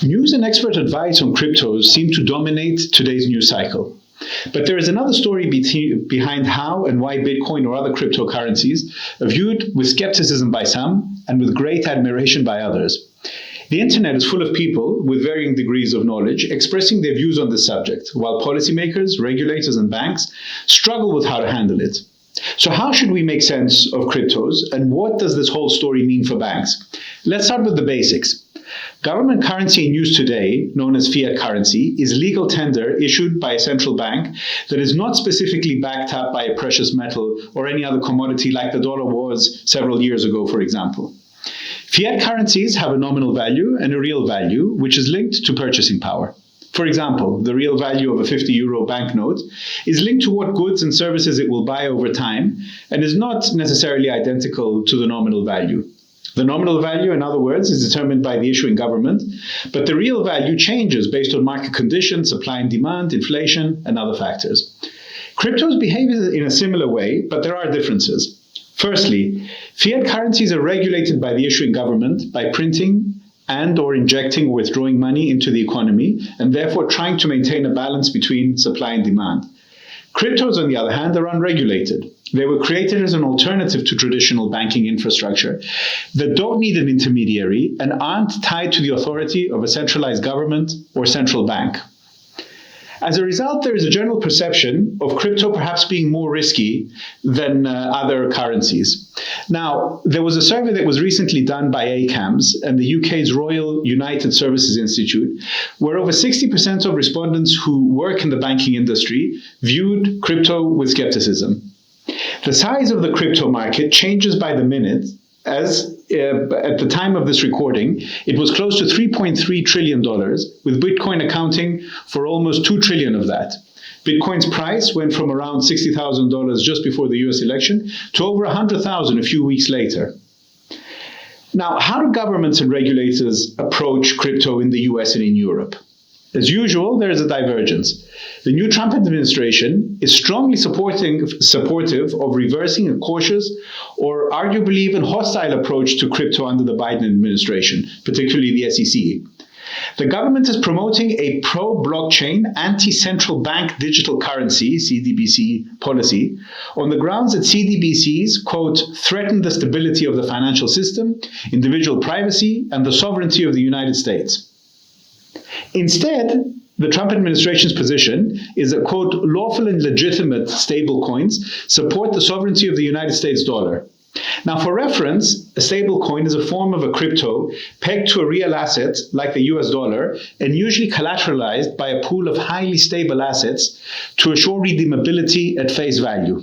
News and expert advice on cryptos seem to dominate today's news cycle. But there is another story behind how and why Bitcoin or other cryptocurrencies are viewed with skepticism by some and with great admiration by others. The internet is full of people with varying degrees of knowledge expressing their views on this subject, while policymakers, regulators, and banks struggle with how to handle it. So how should we make sense of cryptos, and what does this whole story mean for banks? Let's start with the basics. Government currency in use today, known as fiat currency, is legal tender issued by a central bank that is not specifically backed up by a precious metal or any other commodity like the dollar was several years ago, for example. Fiat currencies have a nominal value and a real value, which is linked to purchasing power. For example, the real value of a 50 euro banknote is linked to what goods and services it will buy over time and is not necessarily identical to the nominal value. The nominal value, in other words, is determined by the issuing government, but the real value changes based on market conditions, supply and demand, inflation, and other factors. Cryptos behave in a similar way, but there are differences. Firstly, fiat currencies are regulated by the issuing government by printing and or injecting or withdrawing money into the economy, and therefore trying to maintain a balance between supply and demand. Cryptos, on the other hand, are unregulated. They were created as an alternative to traditional banking infrastructure that don't need an intermediary and aren't tied to the authority of a centralized government or central bank. As a result, there is a general perception of crypto perhaps being more risky than other currencies. Now, there was a survey that was recently done by ACAMS and the UK's Royal United Services Institute, where over 60% of respondents who work in the banking industry viewed crypto with skepticism. The size of the crypto market changes by the minute, as at the time of this recording, it was close to $3.3 trillion, with Bitcoin accounting for almost $2 trillion of that. Bitcoin's price went from around $60,000 just before the US election to over $100,000 a few weeks later. Now, how do governments and regulators approach crypto in the US and in Europe? As usual, there is a divergence. The new Trump administration is strongly supportive of reversing a cautious or arguably even hostile approach to crypto under the Biden administration, particularly the SEC. The government is promoting a pro-blockchain, anti-central bank digital currency, CDBC policy, on the grounds that CDBCs, quote, threaten the stability of the financial system, individual privacy, and the sovereignty of the United States. Instead, the Trump administration's position is that, quote, lawful and legitimate stablecoins support the sovereignty of the United States dollar. Now, for reference, a stablecoin is a form of a crypto pegged to a real asset like the US dollar and usually collateralized by a pool of highly stable assets to assure redeemability at face value.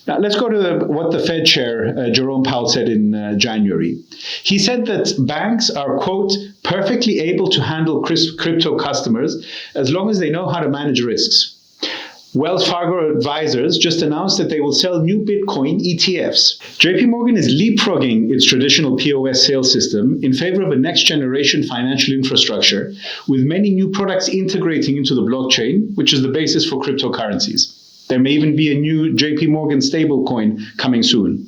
Now, let's go to what the Fed Chair, Jerome Powell, said in January. He said that banks are, quote, perfectly able to handle crypto customers as long as they know how to manage risks. Wells Fargo Advisors just announced that they will sell new Bitcoin ETFs. JP Morgan is leapfrogging its traditional POS sales system in favor of a next-generation financial infrastructure, with many new products integrating into the blockchain, which is the basis for cryptocurrencies. There may even be a new JP Morgan stablecoin coming soon.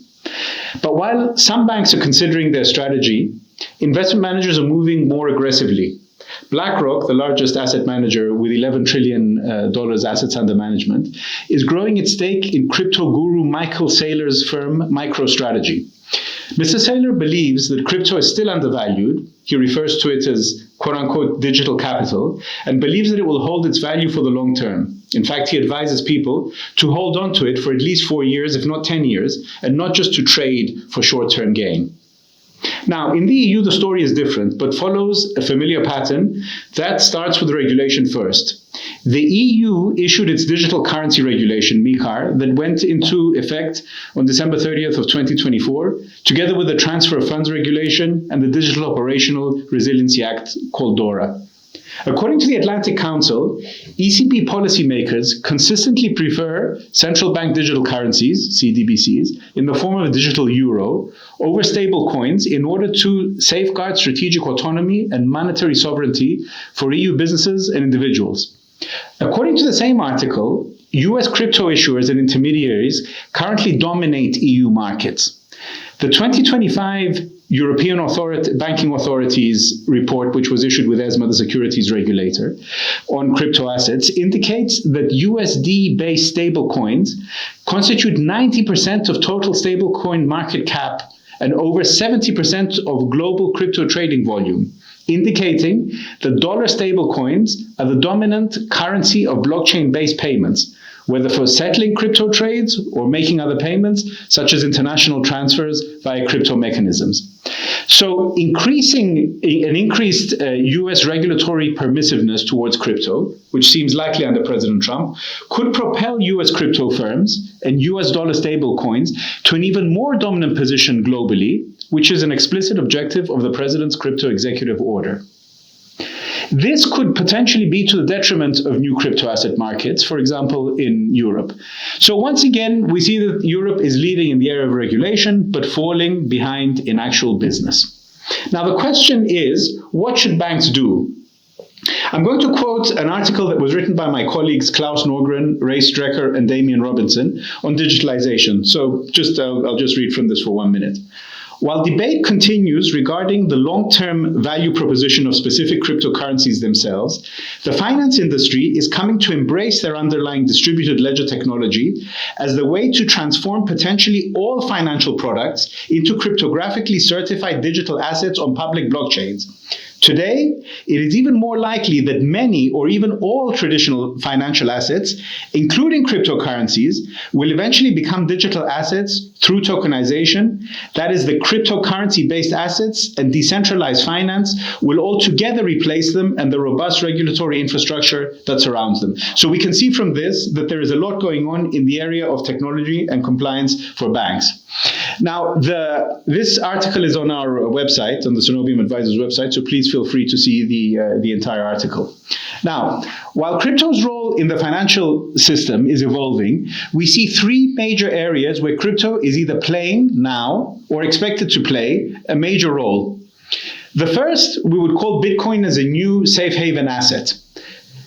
But while some banks are considering their strategy, investment managers are moving more aggressively. BlackRock, the largest asset manager with $11 trillion assets under management, is growing its stake in crypto guru Michael Saylor's firm MicroStrategy. Mr. Saylor believes that crypto is still undervalued. He refers to it as quote-unquote digital capital, and believes that it will hold its value for the long term. In fact, he advises people to hold on to it for at least 4 years, if not 10 years, and not just to trade for short-term gain. Now, in the EU, the story is different, but follows a familiar pattern that starts with regulation first. The EU issued its digital currency regulation, MiCAR, that went into effect on December 30th of 2024, together with the Transfer of Funds Regulation and the Digital Operational Resiliency Act, called DORA. According to the Atlantic Council, ECB policymakers consistently prefer central bank digital currencies, CDBCs, in the form of a digital euro over stable coins in order to safeguard strategic autonomy and monetary sovereignty for EU businesses and individuals. According to the same article, US crypto issuers and intermediaries currently dominate EU markets. The 2025 European Banking Authority's report, which was issued with ESMA, the securities regulator, on crypto assets, indicates that USD-based stablecoins constitute 90% of total stablecoin market cap and over 70% of global crypto trading volume, indicating that dollar stablecoins are the dominant currency of blockchain-based payments, whether for settling crypto trades or making other payments, such as international transfers via crypto mechanisms. So an increased US regulatory permissiveness towards crypto, which seems likely under President Trump, could propel US crypto firms and US dollar stable coins to an even more dominant position globally, which is an explicit objective of the President's crypto executive order. This could potentially be to the detriment of new crypto asset markets, for example, in Europe. So once again, we see that Europe is leading in the area of regulation, but falling behind in actual business. Now, the question is, what should banks do? I'm going to quote an article that was written by my colleagues Klaus Norgren, Ray Strecker, and Damian Robinson on digitalization. So I'll just read from this for 1 minute. While debate continues regarding the long-term value proposition of specific cryptocurrencies themselves, the finance industry is coming to embrace their underlying distributed ledger technology as the way to transform potentially all financial products into cryptographically certified digital assets on public blockchains. Today, it is even more likely that many or even all traditional financial assets, including cryptocurrencies, will eventually become digital assets through tokenization. That is, the cryptocurrency-based assets and decentralized finance will altogether replace them and the robust regulatory infrastructure that surrounds them. So we can see from this that there is a lot going on in the area of technology and compliance for banks. Now, this article is on our website, on the Cenobium Advisors website, so please feel free to see the entire article. Now, while crypto's role in the financial system is evolving, we see three major areas where crypto is either playing now or expected to play a major role. The first, we would call Bitcoin as a new safe haven asset.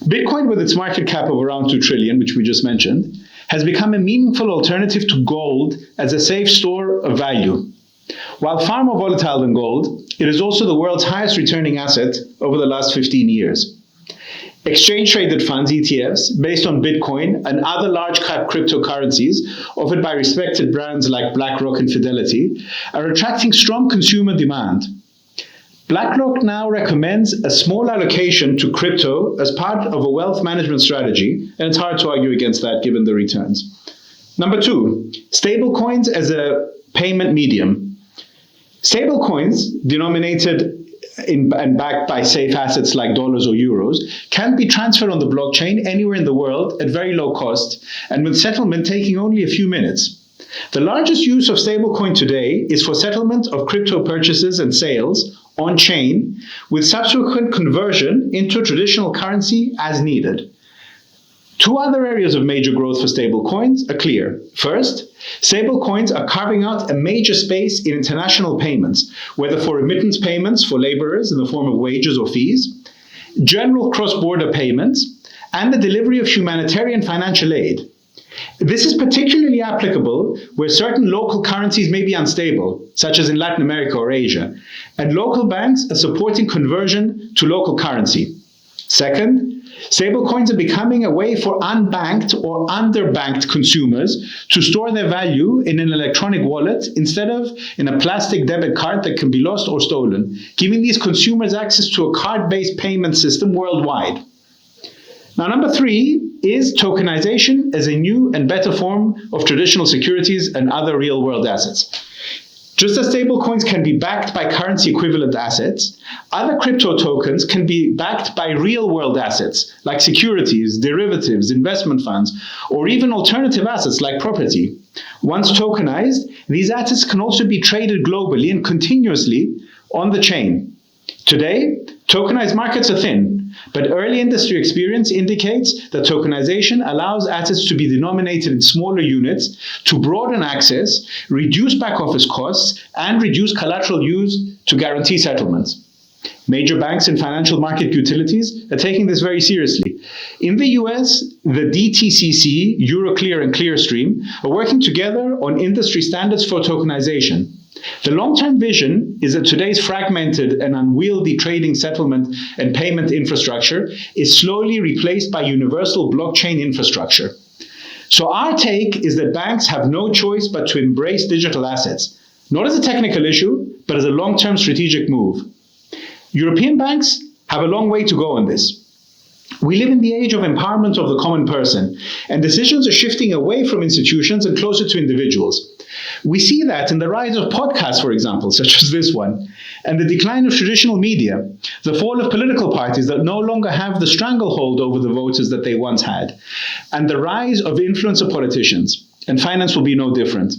Bitcoin, with its market cap of around 2 trillion, which we just mentioned, has become a meaningful alternative to gold as a safe store of value. While far more volatile than gold, it is also the world's highest returning asset over the last 15 years. Exchange-traded funds, ETFs, based on Bitcoin and other large-cap cryptocurrencies offered by respected brands like BlackRock and Fidelity are attracting strong consumer demand. BlackRock now recommends a small allocation to crypto as part of a wealth management strategy, and it's hard to argue against that given the returns. Number two, stablecoins as a payment medium. Stablecoins, denominated and backed by safe assets like dollars or euros, can be transferred on the blockchain anywhere in the world at very low cost, and with settlement taking only a few minutes. The largest use of stablecoin today is for settlement of crypto purchases and sales on-chain, with subsequent conversion into traditional currency as needed. Two other areas of major growth for stablecoins are clear. First, stablecoins are carving out a major space in international payments, whether for remittance payments for laborers in the form of wages or fees, general cross-border payments, and the delivery of humanitarian financial aid. This is particularly applicable where certain local currencies may be unstable, such as in Latin America or Asia, and local banks are supporting conversion to local currency. Second, stablecoins are becoming a way for unbanked or underbanked consumers to store their value in an electronic wallet instead of in a plastic debit card that can be lost or stolen, giving these consumers access to a card-based payment system worldwide. Now, number three is tokenization as a new and better form of traditional securities and other real-world assets. Just as stablecoins can be backed by currency equivalent assets, other crypto tokens can be backed by real-world assets like securities, derivatives, investment funds, or even alternative assets like property. Once tokenized, these assets can also be traded globally and continuously on the chain. Today, tokenized markets are thin, but early industry experience indicates that tokenization allows assets to be denominated in smaller units to broaden access, reduce back-office costs, and reduce collateral used to guarantee settlements. Major banks and financial market utilities are taking this very seriously. In the US, the DTCC, Euroclear, and Clearstream are working together on industry standards for tokenization. The long-term vision is that today's fragmented and unwieldy trading, settlement, and payment infrastructure is slowly replaced by universal blockchain infrastructure. So our take is that banks have no choice but to embrace digital assets, not as a technical issue, but as a long-term strategic move. European banks have a long way to go on this. We live in the age of empowerment of the common person, and decisions are shifting away from institutions and closer to individuals. We see that in the rise of podcasts, for example, such as this one, and the decline of traditional media, the fall of political parties that no longer have the stranglehold over the voters that they once had, and the rise of influencer politicians. And finance will be no different.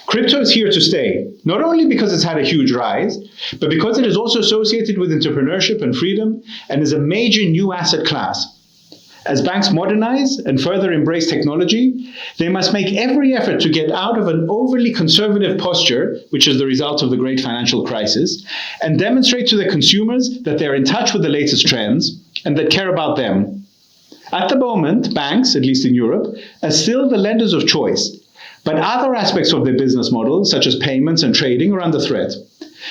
Crypto is here to stay, not only because it's had a huge rise, but because it is also associated with entrepreneurship and freedom and is a major new asset class. As banks modernize and further embrace technology, they must make every effort to get out of an overly conservative posture, which is the result of the great financial crisis, and demonstrate to their consumers that they're in touch with the latest trends and that care about them. At the moment, banks, at least in Europe, are still the lenders of choice. But other aspects of their business model, such as payments and trading, are under threat.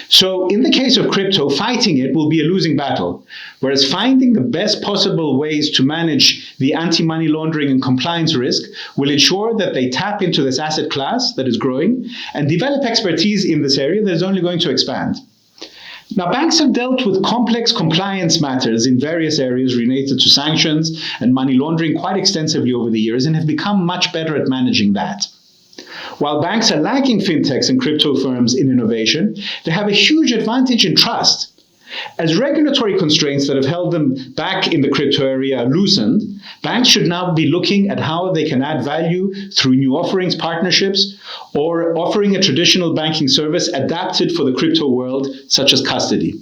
So in the case of crypto, fighting it will be a losing battle, whereas finding the best possible ways to manage the anti-money laundering and compliance risk will ensure that they tap into this asset class that is growing and develop expertise in this area that is only going to expand. Now, banks have dealt with complex compliance matters in various areas related to sanctions and money laundering quite extensively over the years and have become much better at managing that. While banks are lagging fintechs and crypto firms in innovation, they have a huge advantage in trust. As regulatory constraints that have held them back in the crypto area are loosened, banks should now be looking at how they can add value through new offerings, partnerships, or offering a traditional banking service adapted for the crypto world, such as custody.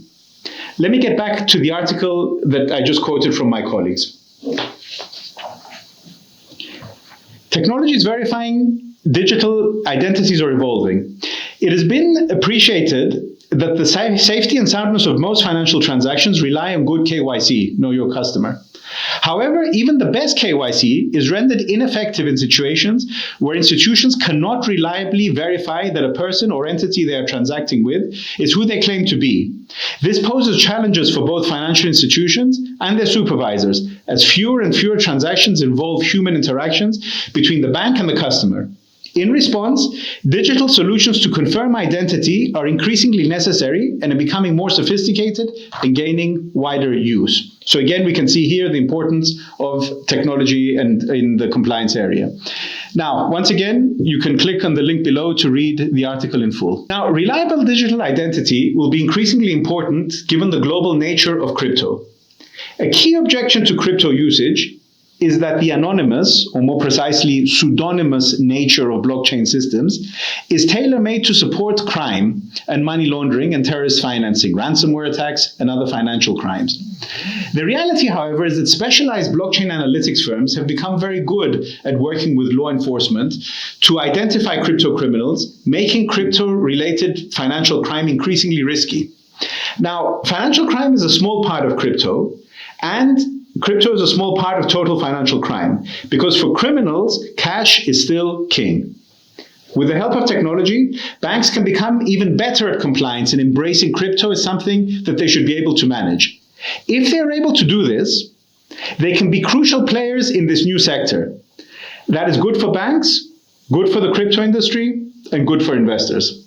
Let me get back to the article that I just quoted from my colleagues. Technologies verifying digital identities are evolving. It has been appreciated that the safety and soundness of most financial transactions rely on good KYC, know your customer. However, even the best KYC is rendered ineffective in situations where institutions cannot reliably verify that a person or entity they are transacting with is who they claim to be. This poses challenges for both financial institutions and their supervisors, as fewer and fewer transactions involve human interactions between the bank and the customer. In response, digital solutions to confirm identity are increasingly necessary and are becoming more sophisticated and gaining wider use. So again, we can see here the importance of technology and in the compliance area. Now, once again, you can click on the link below to read the article in full. Now, reliable digital identity will be increasingly important given the global nature of crypto. A key objection to crypto usage is that the anonymous, or more precisely, pseudonymous nature of blockchain systems is tailor-made to support crime and money laundering and terrorist financing, ransomware attacks, and other financial crimes. The reality, however, is that specialized blockchain analytics firms have become very good at working with law enforcement to identify crypto criminals, making crypto-related financial crime increasingly risky. Now, financial crime is a small part of crypto, and crypto is a small part of total financial crime, because for criminals, cash is still king. With the help of technology, banks can become even better at compliance, and embracing crypto is something that they should be able to manage. If they are able to do this, they can be crucial players in this new sector. That is good for banks, good for the crypto industry, and good for investors.